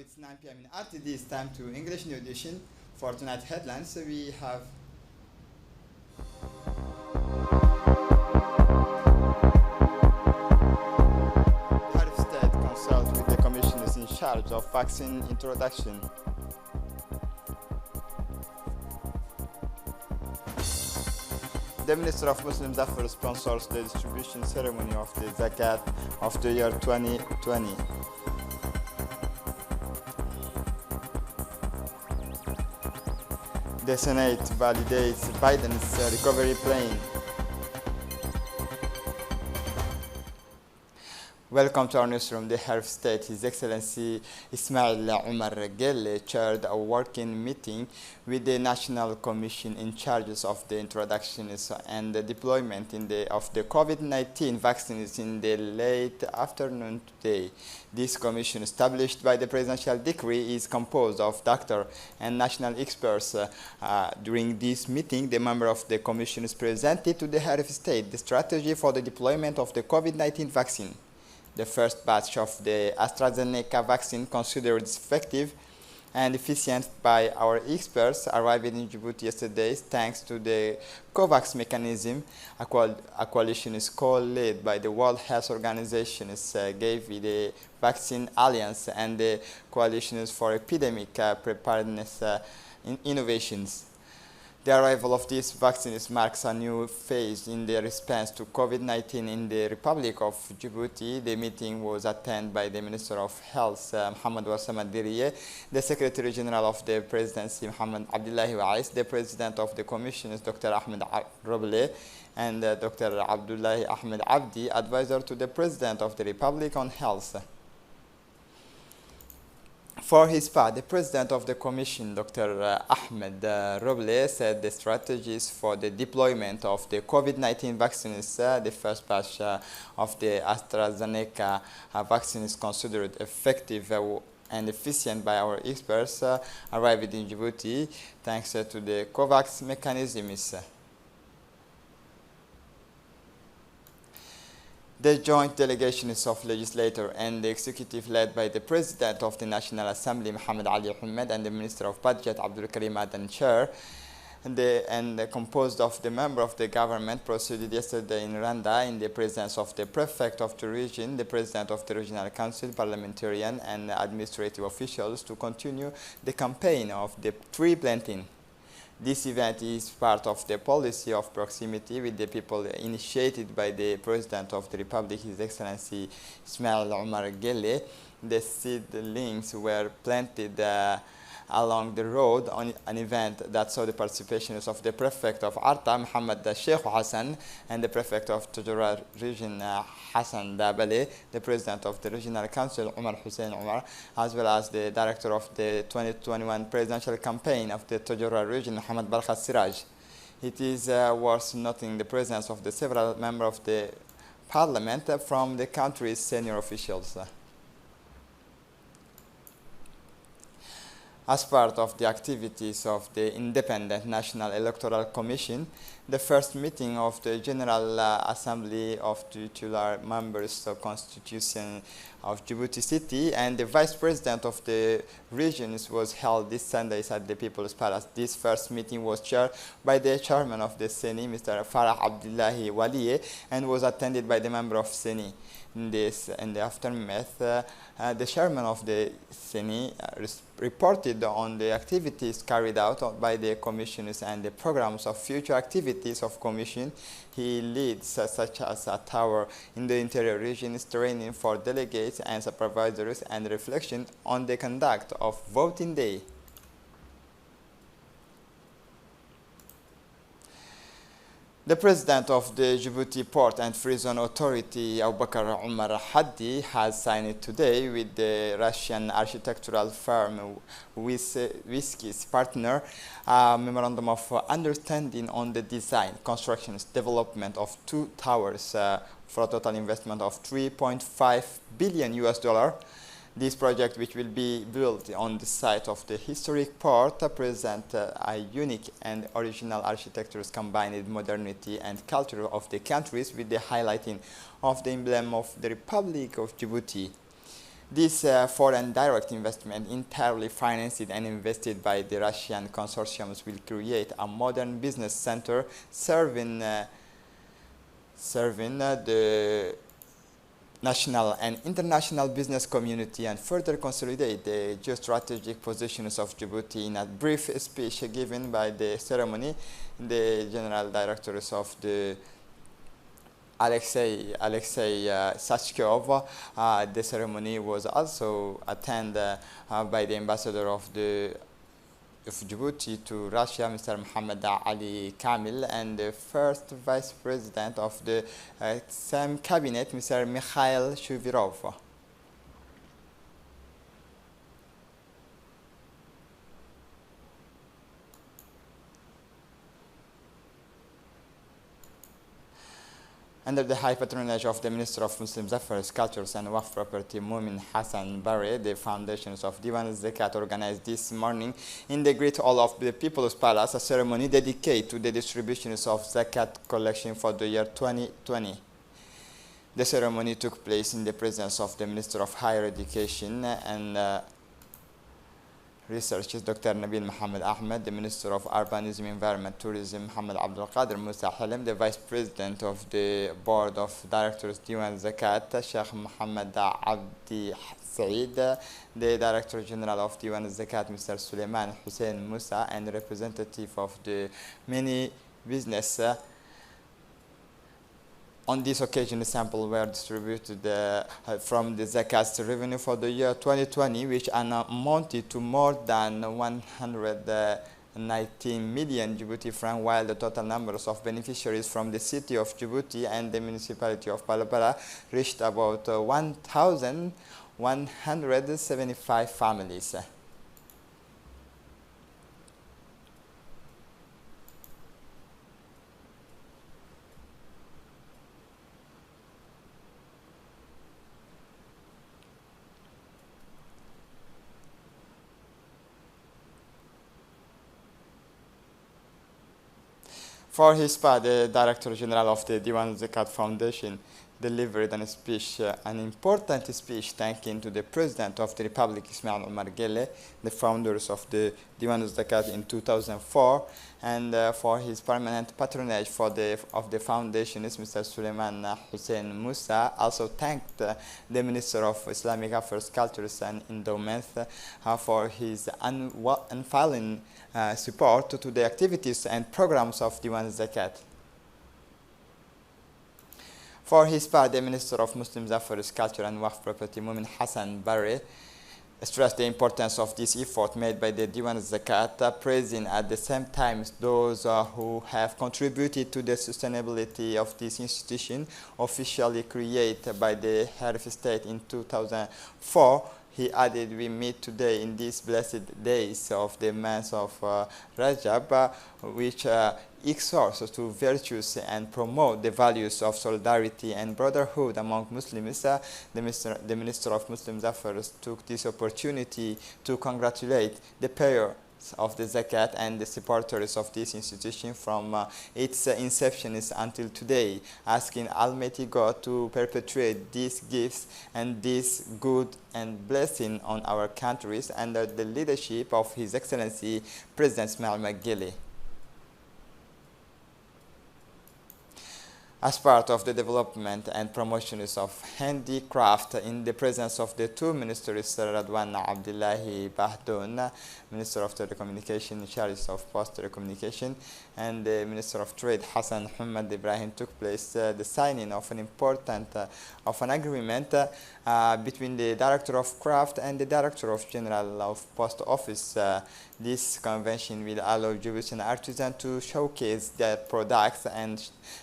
it's 9 p.m. in RTD. It's time to English New Edition for tonight's headlines. So we have Head of State consult with the commissioners in charge of vaccine introduction. The Minister of Muslim Affairs sponsors the distribution ceremony of the Zakat of the year 2020. The Senate validates Biden's recovery plan. Welcome to our newsroom. The Head of State, His Excellency Ismail Omar Gelle, chaired a working meeting with the National Commission in charge of the introduction and the deployment of the COVID-19 vaccines in the late afternoon today. This commission, established by the presidential decree, is composed of doctors and national experts. During this meeting, the member of the commission presented to the Head of State the strategy for the deployment of the COVID-19 vaccine. The first batch of the AstraZeneca vaccine, considered effective and efficient by our experts, arrived in Djibouti yesterday thanks to the COVAX mechanism. A coalition is co-led by the World Health Organization, gave the Vaccine Alliance and the Coalitions for Epidemic Preparedness Innovations. The arrival of these vaccines marks a new phase in the response to COVID-19 in the Republic of Djibouti. The meeting was attended by the Minister of Health, Mohamed Wassam Diriye, the Secretary General of the Presidency, Mohamed Abdullahi Wais, the President of the Commissions, Dr. Ahmed Roble, and Dr. Abdullahi Ahmed Abdi, Advisor to the President of the Republic on Health. For his part, the President of the Commission, Dr. Ahmed Roble, said the strategies for the deployment of the COVID-19 vaccines, the first batch of the AstraZeneca vaccine is considered effective and efficient by our experts, arrived in Djibouti thanks to the COVAX mechanism. The joint delegations of legislature and the executive led by the President of the National Assembly, Mohamed Ali Ahmed, and the Minister of Budget, Abdul Karim Adan Chair, and composed of the member of the government, proceeded yesterday in Rwanda in the presence of the prefect of the region, the president of the regional council, parliamentarian, and administrative officials to continue the campaign of the tree planting. This event is part of the policy of proximity with the people initiated by the President of the Republic, His Excellency Ismail Omar Gelle. The seedlings were planted along the road on an event that saw the participation of the Prefect of Arta, Muhammad Sheikh Hassan, and the Prefect of Tujura Region, Hassan Dabale, the President of the Regional Council, Umar Hussein Umar, as well as the Director of the 2021 Presidential Campaign of the Tujura Region, Muhammad Barkha Siraj. It is worth noting the presence of the several members of the Parliament from the country's senior officials. As part of the activities of the Independent National Electoral Commission, the first meeting of the General Assembly of titular members of Constitution of Djibouti City and the Vice President of the regions was held this Sunday at the People's Palace. This first meeting was chaired by the Chairman of the Seni, Mr. Farah Abdullahi Waliye, and was attended by the member of Seni. In the aftermath, the chairman of the Seni reported on the activities carried out by the commissioners and the programs of future activities of commission. He leads such as a tower in the interior regions, training for delegates and supervisors, and reflection on the conduct of voting day. The President of the Djibouti Port and Free Zone Authority, Abubakar Umar Haddi, has signed today with the Russian architectural firm Whiskey's partner a memorandum of understanding on the design, construction, development of two towers for a total investment of $3.5 billion. This project, which will be built on the site of the historic port, presents a unique and original architecture combined modernity and culture of the countries with the highlighting of the emblem of the Republic of Djibouti. This foreign direct investment, entirely financed and invested by the Russian consortiums, will create a modern business center serving the national and international business community and further consolidate the geostrategic positions of Djibouti. In a brief speech given by the ceremony, the general directors of the Alexei Sachkov. The ceremony was also attended by the ambassador of Djibouti to Russia, Mr. Mohammed Ali Kamil, and the first vice president of the same cabinet, Mr. Mikhail Shuvirov. Under the high patronage of the Minister of Muslim Affairs, Cultures and Waqf Property, Mumin Hassan Barre, the foundations of Diwan Zakat organized this morning in the Great Hall of the People's Palace a ceremony dedicated to the distributions of Zakat collection for the year 2020. The ceremony took place in the presence of the Minister of Higher Education and Research, Dr. Nabil Mohammed Ahmed, the Minister of Urbanism, Environment, Tourism, Mohammed Abdul Qadir Musa Halim, the Vice President of the Board of Directors, Diwan Zakat, Sheikh Mohammed Abdi Saeed, the Director General of Diwan Zakat, Mr. Suleiman Hussein Musa, and representative of the many business. On this occasion, samples were distributed from the Zakat's revenue for the year 2020, which amounted to more than 119 million Djibouti francs, while the total numbers of beneficiaries from the city of Djibouti and the municipality of Palapala reached about 1,175 families. For his part, the Director General of the Diwan Zakat Foundation delivered an important speech thanking to the President of the Republic, Ismail Omar Guelleh, the founders of the Diwan Zakat in 2004, and for his permanent patronage of the foundation is Mr. Suleiman Hussein Musa. Also thanked the Minister of Islamic Affairs, Cultures and Endowments for his unfailing support to the activities and programs of Diwan Zakat. For his part, the Minister of Muslim Affairs, Culture and Waqf Property, Mumin Hassan Barre, stressed the importance of this effort made by the Diwan Zakat, praising at the same time those who have contributed to the sustainability of this institution, officially created by the head of state in 2004. He added, we meet today in these blessed days of the month of Rajab, which exhorts to virtues and promote the values of solidarity and brotherhood among Muslims. The Minister of Muslim Affairs took this opportunity to congratulate the payers of the Zakat and the supporters of this institution from its inception until today, asking Almighty God to perpetuate these gifts and this good and blessing on our countries under the leadership of His Excellency President Ismail Omar Guelleh. As part of the development and promotion of handicraft in the presence of the two ministers, Radwan Abdullahi Bahdoun, Minister of Telecommunication in charge of Post Telecommunication, and the Minister of Trade, Hassan Hamad Ibrahim, took place the signing of an agreement between the Director of Craft and the Director General of Post Office. This convention will allow Djiboutian artisans to showcase their products and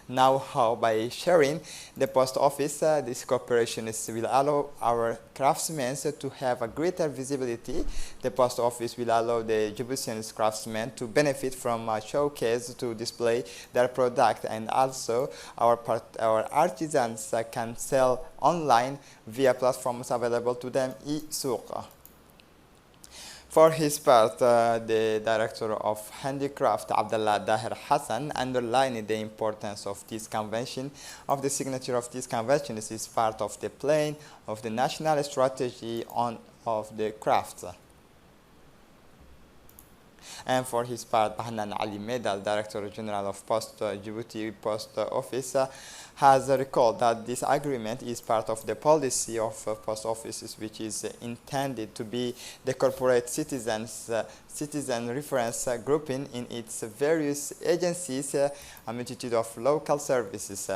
know-how by sharing the post office. This cooperation will allow our craftsmen to have a greater visibility. The post office will allow the Djiboutian craftsmen to benefit from a showcase to display their product, and also our artisans can sell online via platforms available to them, e-Souq. For his part, the director of handicraft, Abdullah Dahir Hassan, underlined the importance of this convention. Of the signature of this convention is part of the plan of the national strategy of the crafts. And for his part, Bahnan Ali Medal, Director General of Djibouti Post Office, has recalled that this agreement is part of the policy of post offices, which is intended to be the corporate citizen reference grouping in its various agencies, a multitude of local services.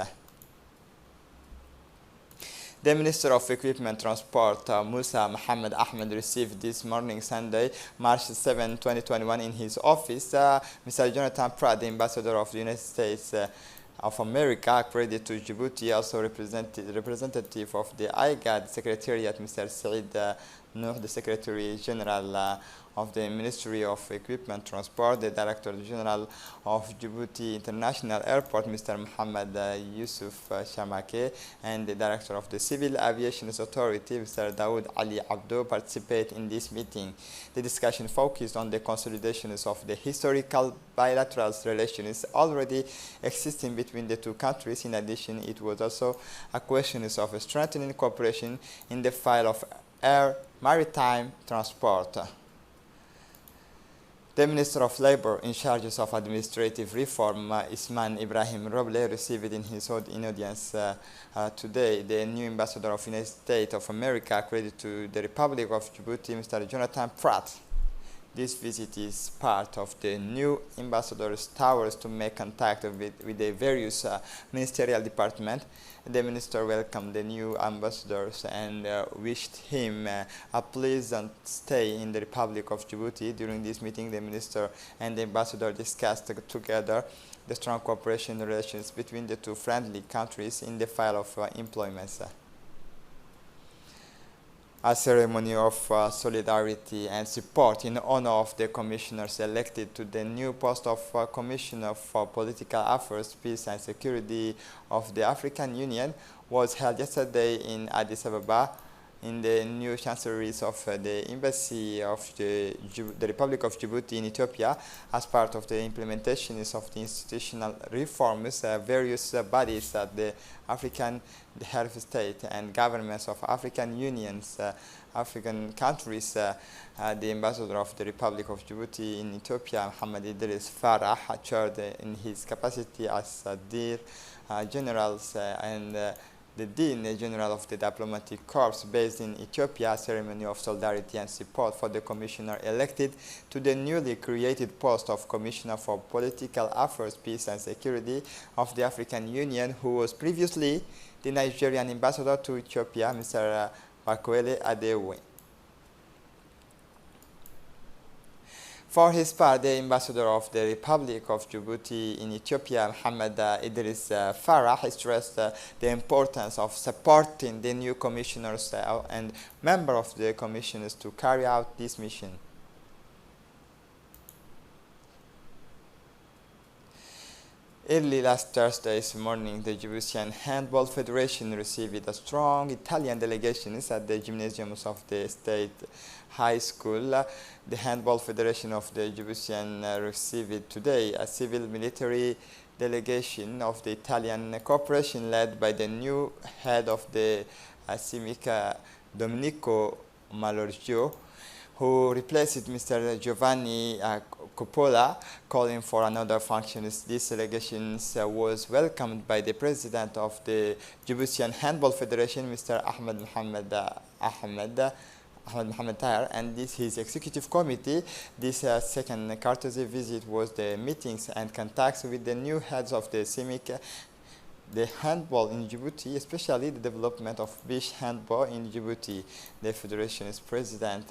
The Minister of Equipment Transport, Musa Mohammed Ahmed, received this morning, Sunday, March 7, 2021, in his office, Mr. Jonathan Pratt, the Ambassador of the United States of America, accredited to Djibouti, also representative of the IGAD Secretariat, Mr. Saeed Nuh, the Secretary General of the Ministry of Equipment Transport, the Director General of Djibouti International Airport, Mr. Mohammed Yusuf Shamake, and the Director of the Civil Aviation Authority, Mr. Daoud Ali Abdo, participate in this meeting. The discussion focused on the consolidations of the historical bilateral relations already existing between the two countries. In addition, it was also a question of strengthening cooperation in the field of air maritime transport. The Minister of Labor in charge of administrative reform, Isman Ibrahim Roble, received in his audience today the new Ambassador of the United States of America accredited to the Republic of Djibouti, Mr. Jonathan Pratt. This visit is part of the new ambassador's tours to make contact with the various ministerial departments. The minister welcomed the new ambassadors and wished him a pleasant stay in the Republic of Djibouti. During this meeting, the minister and the ambassador discussed together the strong cooperation relations between the two friendly countries in the field of employment. A ceremony of solidarity and support in honor of the commissioners elected to the new post of Commissioner for Political Affairs, Peace and Security of the African Union was held yesterday in Addis Ababa in the new chancelleries of the Embassy of the Republic of Djibouti in Ethiopia. As part of the implementation of the institutional reforms, various bodies at the African head of state and governments of African unions, African countries, the ambassador of the Republic of Djibouti in Ethiopia, Mohammed Idris Farah, chaired in his capacity as Dir Generals and the Dean General of the Diplomatic Corps based in Ethiopia, a ceremony of solidarity and support for the commissioner elected to the newly created post of Commissioner for Political Affairs, Peace and Security of the African Union, who was previously the Nigerian ambassador to Ethiopia, Mr. Bakwele Adewe. For his part, the ambassador of the Republic of Djibouti in Ethiopia, Mohammed Idris Farah, stressed the importance of supporting the new commissioners and members of the commissioners to carry out this mission. Early last Thursday's morning, the Djiboutian Handball Federation received a strong Italian delegation at the gymnasiums of the State High School. The Handball Federation of the Djiboutian received today a civil-military delegation of the Italian Corporation led by the new head of the CIMIC, Domenico Malorgio, who replaced Mr. Giovanni Coppola, calling for another function. This delegation was welcomed by the president of the Djiboutian Handball Federation, Mr. Ahmed Mohamed Tahir, and his executive committee. This second courtesy visit was the meetings and contacts with the new heads of the CIMIC, the handball in Djibouti, especially the development of beach handball in Djibouti. The federation's president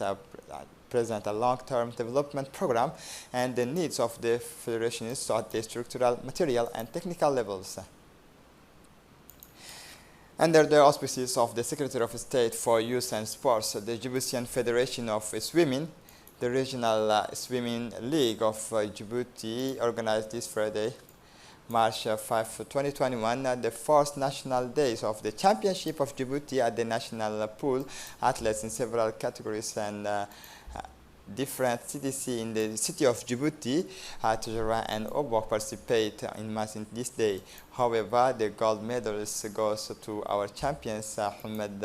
present a long-term development program and the needs of the federationists at the structural, material, and technical levels. Under the auspices of the Secretary of State for Youth and Sports, the Djiboutian Federation of Swimming, the Regional Swimming League of Djibouti, organized this Friday, March 5, 2021, the first national days of the Championship of Djibouti at the national pool. Athletes in several categories and different CDC in the city of Djibouti, Tujara and Obok participate in mass in this day. However, the gold medals goes to our champions, Ahmed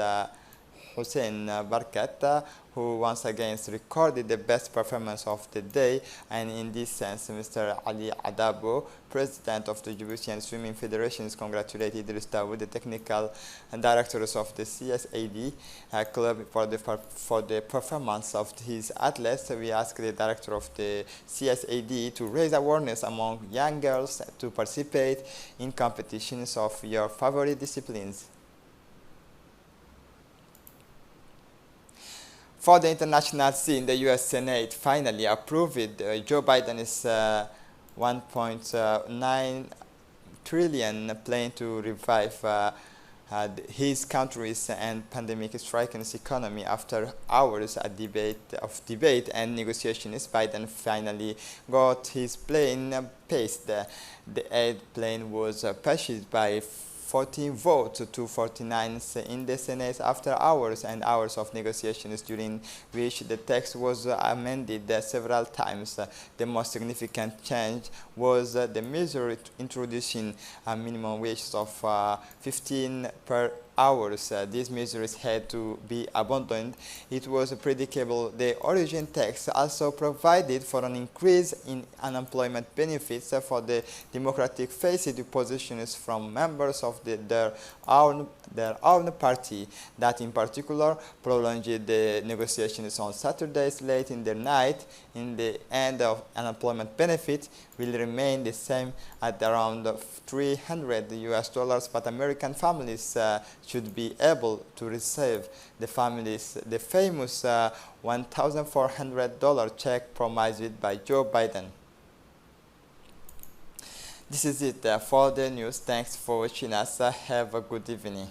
Hussein Barkat, who once again recorded the best performance of the day. And in this sense, Mr. Ali Adabo, president of the Djiboutian Swimming Federation, congratulated Rustawu, the technical directors of the CSAD club, for the performance of his athletes. We asked the director of the CSAD to raise awareness among young girls to participate in competitions of your favorite disciplines. For the international scene, the U.S. Senate finally approved Joe Biden's 1.9 trillion plan to revive his country's and pandemic-stricken economy. After hours of debate and negotiations, Biden finally got his plan passed. The aid plan was passed by 14 votes to 49 in the Senate after hours and hours of negotiations, during which the text was amended several times. The most significant change was the measure introducing a minimum wage of 15 per hours. These measures had to be abandoned. It was predictable. The origin text also provided for an increase in unemployment benefits for the Democratic-faced positions from members of their own party, that in particular prolonged the negotiations on Saturdays late in the night. In the end, of unemployment benefit will remain the same at around $300, but American families should be able to receive the famous $1,400 check promised by Joe Biden. This is it for the news. Thanks for watching us. Have a good evening.